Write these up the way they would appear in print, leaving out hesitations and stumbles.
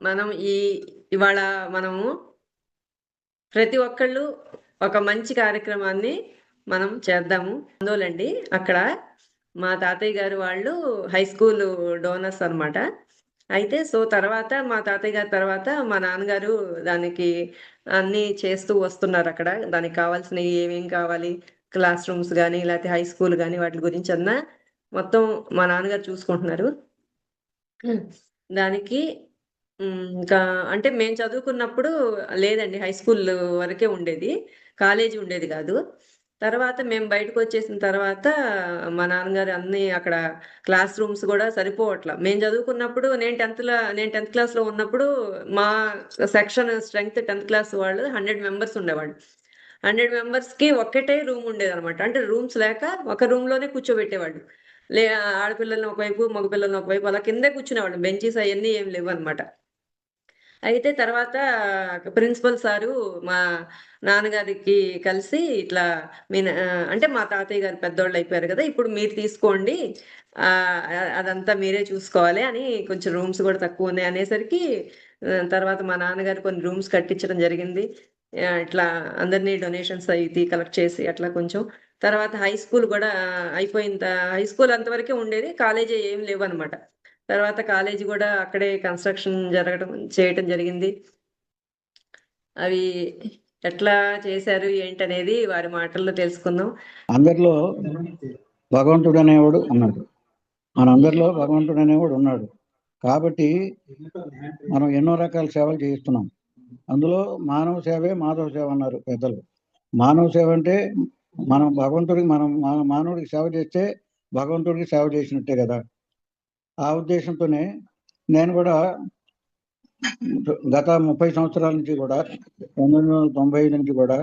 మనం ఇవాళ మనము ప్రతి ఒక్కళ్ళు ఒక మంచి కార్యక్రమాన్ని మనం చేద్దాము. అందులోండి అక్కడ మా తాతయ్య గారు వాళ్ళు హై స్కూలు డోనర్స్ అనమాట. అయితే తర్వాత మా తాతయ్య గారి తర్వాత మా నాన్నగారు దానికి అన్నీ చేస్తూ వస్తున్నారక్కడ. దానికి కావాల్సినయి ఏమేం కావాలి, క్లాస్ రూమ్స్ గానీ, లేతే హై స్కూల్ గానీ వాటి గురించన్నా మొత్తం మా నాన్నగారు చూసుకుంటున్నారు. దానికి ఇంకా అంటే మేము చదువుకున్నప్పుడు లేదండి. హై స్కూల్ వరకే ఉండేది. కాలేజీ ఉండేది గాదు. తర్వాత మేము బయటకొచ్చేసిన తర్వాత మా నాన్నగారు అన్నీ అక్కడ క్లాస్ రూమ్స్ గూడా సరిపోవట్ల. మేము చదువుకున్నప్పుడు నేను 10థ్ క్లాస్‌లో ఉన్నప్పుడు మా సెక్షన్ స్ట్రెంగ్త్ 10థ్ క్లాస్ వాళ్ళు 100 మెంబర్స్ ఉండేవాళ్ళు. 100 మెంబర్స్‌కి ఒక్కటే రూమ్ ఉండేదనమాట. అంటే రూమ్స్ లేక ఒక రూమ్‌లోనే కూర్చోబెట్టేవాళ్ళు. ఆడపిల్లల్ని ఒకవైపు, మగ పిల్లల్ని ఒకవైపు అలా కిందే కూర్చునేవాళ్ళం. బెంచీస్ అయన్నీ ఏమి లేవనమాట. అయితే తర్వాత ప్రిన్సిపల్ సారు మా నాన్నగారికి కలిసి ఇట్లా అంటే మా తాతయ్య గారు పెద్దోళ్ళయిపోయారు గదా! ఇప్పుడు మీరు తీసుకోండి. అదంతా మీరే చూసుకోవాలి అని కొంచెం రూమ్స్ గూడా తక్కువున్నాయి అనేసరికి తర్వాత మా నాన్నగారు కొన్ని రూమ్స్ కట్టించడం జరిగింది. ఇట్లా అందరిని డొనేషన్స్ అయి కలెక్ట్ చేసి అట్లా కొంచెం. తర్వాత హై స్కూల్ గూడా అయిపోయిన హై స్కూల్ అంతవరకే ఉండేది. కాలేజీ ఏమి లేవనమాట. తర్వాత కాలేజీ గూడా అక్కడే కన్‌స్ట్రక్షన్ చేయటం జరిగింది. అవి ఎట్లా చేశారు ఏంటనేది వారి మాటల్లో తెలుసుకుందాం. అందరిలో భగవంతుడనేవాడు ఉన్నాడు. మనందరిలో భగవంతుడనేవాడు ఉన్నాడు. కాబట్టి మనం ఎన్నో రకాల సేవలు చేయిస్తున్నాం. అందులో మానవ సేవే మాధవ సేవ అన్నారు పెద్దలు. మానవ సేవ అంటే మనం భగవంతుడికి మానవుడికి సేవ చేస్తే భగవంతుడికి సేవ చేసినట్టే కదా. ఆ ఉద్దేశంతోనే నేను కూడా గత 30 సంవత్సరాల నుంచి కూడా 1995 నుంచి కూడా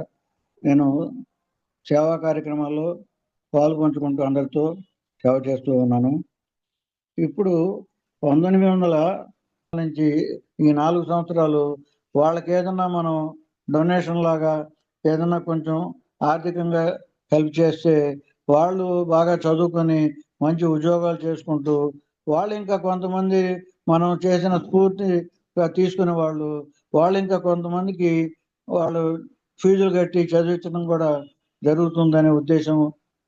నేను సేవా కార్యక్రమాల్లో పాల్పంచుకుంటూ అందరితో సేవ చేస్తూ ఉన్నాను. ఇప్పుడు 1900 నుంచి ఈ 4 సంవత్సరాలు వాళ్ళకి ఏదన్నా మనం డొనేషన్ లాగా ఏదన్నా కొంచెం ఆర్థికంగా హెల్ప్ చేస్తే వాళ్ళు బాగా చదువుకొని మంచి ఉద్యోగాలు చేసుకుంటూ వాళ్ళు ఇంకా కొంతమంది మనం చేసిన స్ఫూర్తి తీసుకునే వాళ్ళు ఇంకా కొంతమందికి వాళ్ళు ఫీజులు కట్టి చదివించడం కూడా జరుగుతుందనే ఉద్దేశం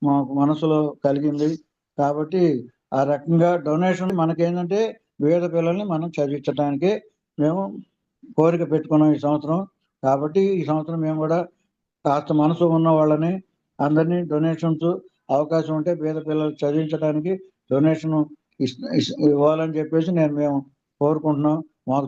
మాకు మనసులో కలిగింది. కాబట్టి ఆ రకంగా డొనేషన్ మనకేంటంటే పేద పిల్లల్ని మనం చదివించడానికి మేము కోరిక పెట్టుకున్నాం ఈ సంవత్సరం. కాబట్టి ఈ సంవత్సరం మేము కూడా కాస్త మనసు ఉన్న వాళ్ళని అందరినీ డొనేషన్స్ అవకాశం ఉంటే పేద పిల్లలు చదివించడానికి డొనేషన్ ఇవ్వాలని చెప్పేసి మేము కోరుకుంటున్నాం. మాకు